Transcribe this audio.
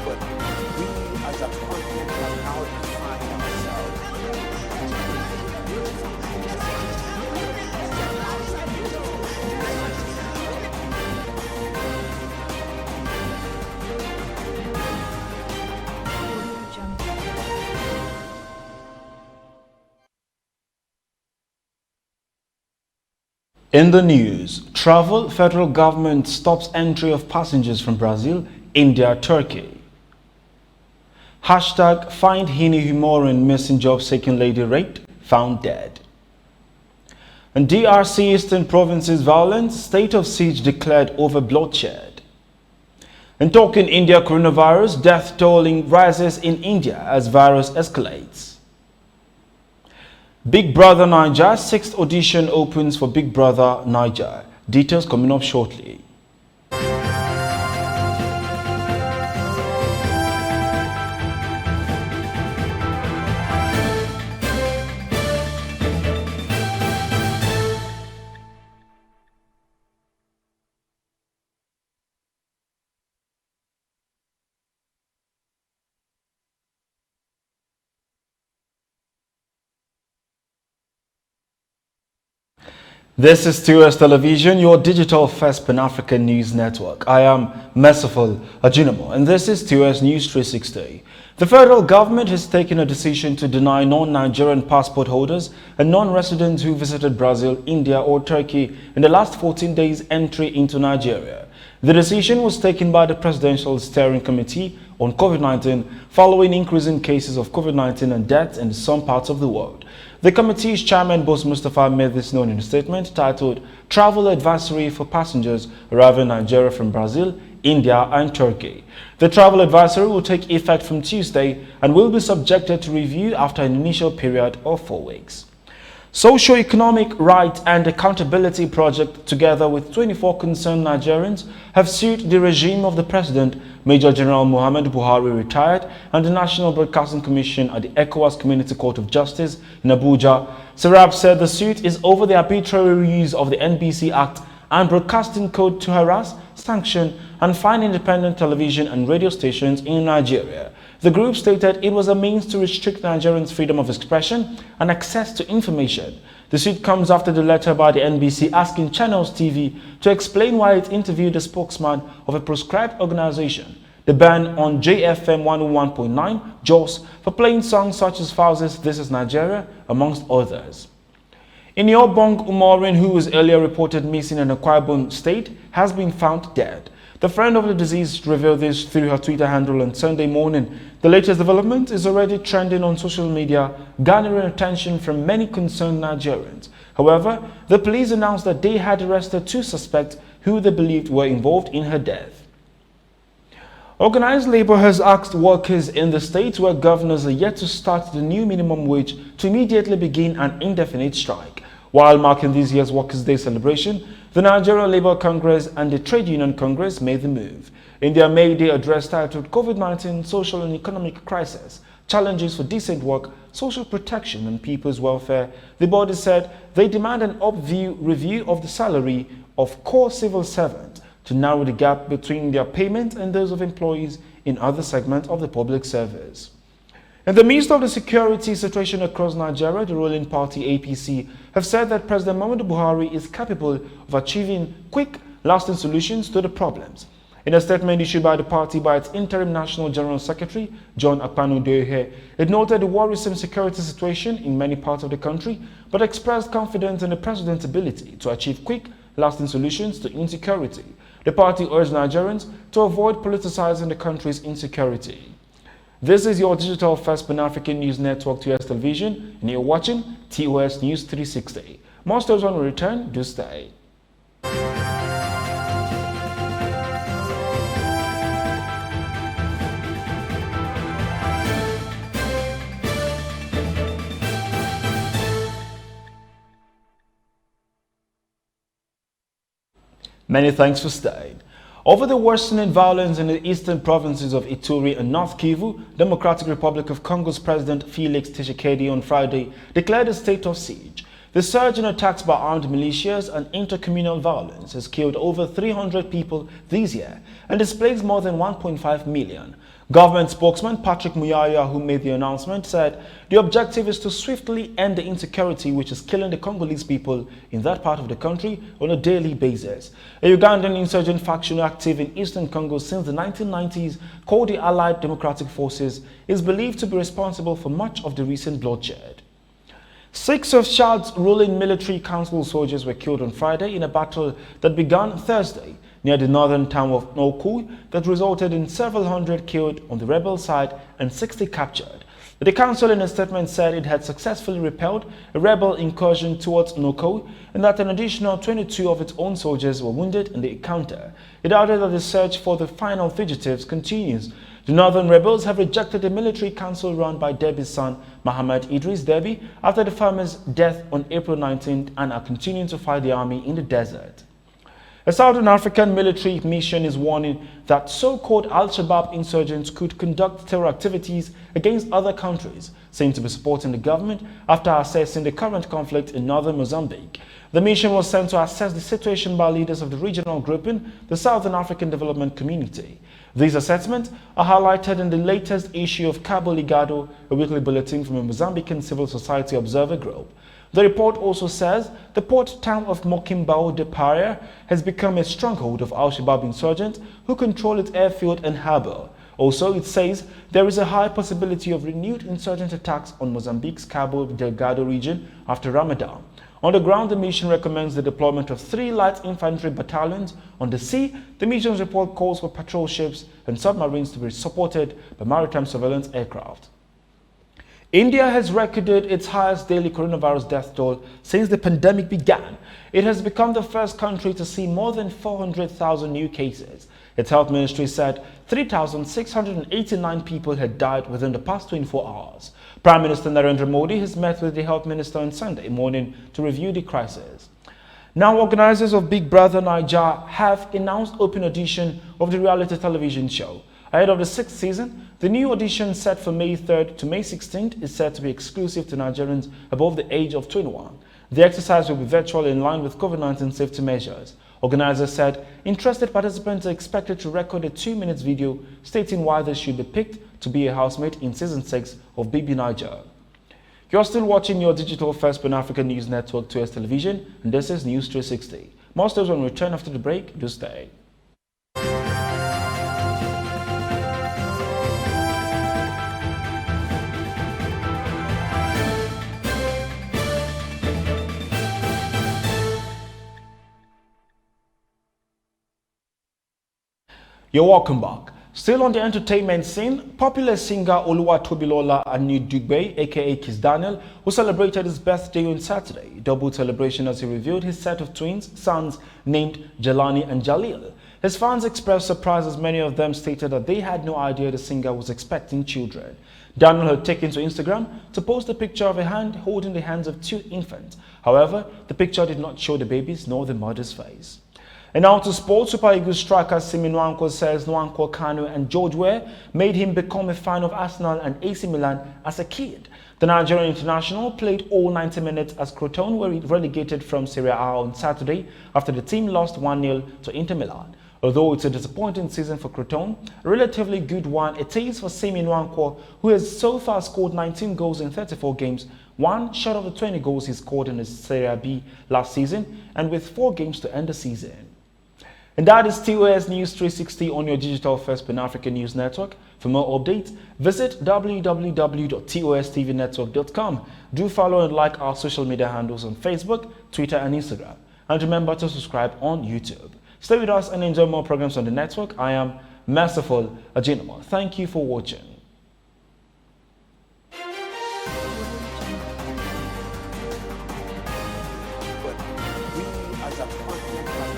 But we as a continent have now defined ourselves. In the news, travel, federal government stops entry of passengers from Brazil, India, Turkey. Hashtag find Hini Humorin missing job-seeking lady raped, found dead. And DRC Eastern Provinces violence, state of siege declared over bloodshed. And talking India coronavirus, death tolling rises in India as virus escalates. Big Brother Niger, 6th audition opens for Big Brother Niger. Details coming up shortly. This is TOSTV Television, your digital first Pan-African news network. I am Merciful Ajinamo, and this is TOS News 360. The federal government has taken a decision to deny non-Nigerian passport holders and non-residents who visited Brazil, India or Turkey in the last 14 days entry into Nigeria. The decision was taken by the Presidential Steering Committee on COVID-19 following increasing cases of COVID-19 and deaths in some parts of the world. The committee's chairman, Boss Mustafa, made this known in a statement titled Travel Advisory for Passengers Arriving in Nigeria from Brazil, India and Turkey. The travel advisory will take effect from Tuesday and will be subjected to review after an initial period of 4 weeks. Socio-Economic Right and Accountability Project, together with 24 concerned Nigerians, have sued the regime of the President, Major General Muhammadu Buhari, retired, and the National Broadcasting Commission at the ECOWAS Community Court of Justice in Abuja. Serap said the suit is over the arbitrary use of the NBC Act and Broadcasting Code to harass, sanction, and fine independent television and radio stations in Nigeria. The group stated it was a means to restrict Nigerians' freedom of expression and access to information. The suit comes after the letter by the NBC asking Channels TV to explain why it interviewed a spokesman of a proscribed organization, the ban on JFM 101.9 Jos for playing songs such as Fauzi's This Is Nigeria, amongst others. Iniobong Umorin, who was earlier reported missing in Akwa Ibom State, has been found dead. The friend of the deceased revealed this through her Twitter handle on Sunday morning. The latest development is already trending on social media, garnering attention from many concerned Nigerians. However, the police announced that they had arrested 2 suspects who they believed were involved in her death. Organized labor has asked workers in the states where governors are yet to start the new minimum wage to immediately begin an indefinite strike. While marking this year's Workers' Day celebration, the Nigerian Labour Congress and the Trade Union Congress made the move. In their May Day address titled COVID-19 Social and Economic Crisis, Challenges for Decent Work, Social Protection and People's Welfare, the body said they demand an review of the salary of core civil servants to narrow the gap between their payment and those of employees in other segments of the public service. In the midst of the security situation across Nigeria, the ruling party APC have said that President Muhammadu Buhari is capable of achieving quick, lasting solutions to the problems. In a statement issued by the party by its interim National General Secretary, John Akpanu-Dohe, it noted the worrisome security situation in many parts of the country, but expressed confidence in the president's ability to achieve quick, lasting solutions to insecurity. The party urged Nigerians to avoid politicizing the country's insecurity. This is your digital first Pan-African news network, TOS Television, and you're watching TOS News 360. More stories when we return. Do stay. Many thanks for staying. Over the worsening violence in the eastern provinces of Ituri and North Kivu, Democratic Republic of Congo's President Felix Tshisekedi on Friday declared a state of siege. The surge in attacks by armed militias and intercommunal violence has killed over 300 people this year and displaced more than 1.5 million. Government spokesman Patrick Muyaya, who made the announcement, said the objective is to swiftly end the insecurity which is killing the Congolese people in that part of the country on a daily basis. A Ugandan insurgent faction active in eastern Congo since the 1990s, called the Allied Democratic Forces, is believed to be responsible for much of the recent bloodshed. 6 of Chad's ruling military council soldiers were killed on Friday in a battle that began Thursday near the northern town of Noku that resulted in several hundred killed on the rebel side and 60 captured. The council in a statement said it had successfully repelled a rebel incursion towards Noko and that an additional 22 of its own soldiers were wounded in the encounter. It added that the search for the final fugitives continues. The northern rebels have rejected the military council run by Debi's son, Mohammed Idris Deby, after the farmer's death on April 19th and are continuing to fight the army in the desert. A Southern African military mission is warning that so-called Al-Shabaab insurgents could conduct terror activities against other countries, saying to be supporting the government after assessing the current conflict in northern Mozambique. The mission was sent to assess the situation by leaders of the regional grouping, the Southern African Development Community. These assessments are highlighted in the latest issue of Cabo Ligado, a weekly bulletin from a Mozambican civil society observer group. The report also says the port town of Mokimbao de Praia has become a stronghold of Al-Shabaab insurgents who control its airfield and harbour. Also, it says there is a high possibility of renewed insurgent attacks on Mozambique's Cabo Delgado region after Ramadan. On the ground, the mission recommends the deployment of 3 light infantry battalions. On the sea, the mission's report calls for patrol ships and submarines to be supported by maritime surveillance aircraft. India has recorded its highest daily coronavirus death toll since the pandemic began. It has become the first country to see more than 400,000 new cases. Its health ministry said 3,689 people had died within the past 24 hours. Prime Minister Narendra Modi has met with the health minister on Sunday morning to review the crisis. Now, organizers of Big Brother Naija have announced open audition of the reality television show. Ahead of the 6th season, the new audition set for May 3rd to May 16th is set to be exclusive to Nigerians above the age of 21. The exercise will be virtual in line with COVID-19 safety measures. Organizers said interested participants are expected to record a 2-minute video stating why they should be picked to be a housemate in Season 6 of Baby Niger. You're still watching your digital first Pan-African news network, TOSTV Television, and this is News 360. More stories will return after the break. Do stay. You're welcome back. Still on the entertainment scene, popular singer Oluwatobilola Anidugbe, aka Kiss Daniel, who celebrated his birthday on Saturday. Double celebration as he revealed his set of twins sons named Jelani and Jalil. His fans expressed surprise as many of them stated that they had no idea the singer was expecting children. Daniel had taken to Instagram to post a picture of a hand holding the hands of 2 infants. However, the picture did not show the babies nor the mother's face. And now to sports, Super Eagles striker Simi Nwankwo says Nwankwo Kanu and George Weah made him become a fan of Arsenal and AC Milan as a kid. The Nigerian international played all 90 minutes as Crotone were relegated from Serie A on Saturday after the team lost 1-0 to Inter Milan. Although it's a disappointing season for Crotone, a relatively good one it is for Simi Nwankwo, who has so far scored 19 goals in 34 games, 1 short of the 20 goals he scored in his Serie B last season, and with 4 games to end the season. And that is TOS News 360 on your digital first Pan-African news network. For more updates, visit www.tostvnetwork.com. Do follow and like our social media handles on Facebook, Twitter and Instagram. And remember to subscribe on YouTube. Stay with us and enjoy more programs on the network. I am Merciful Ajinamo. Thank you for watching. But we as a continent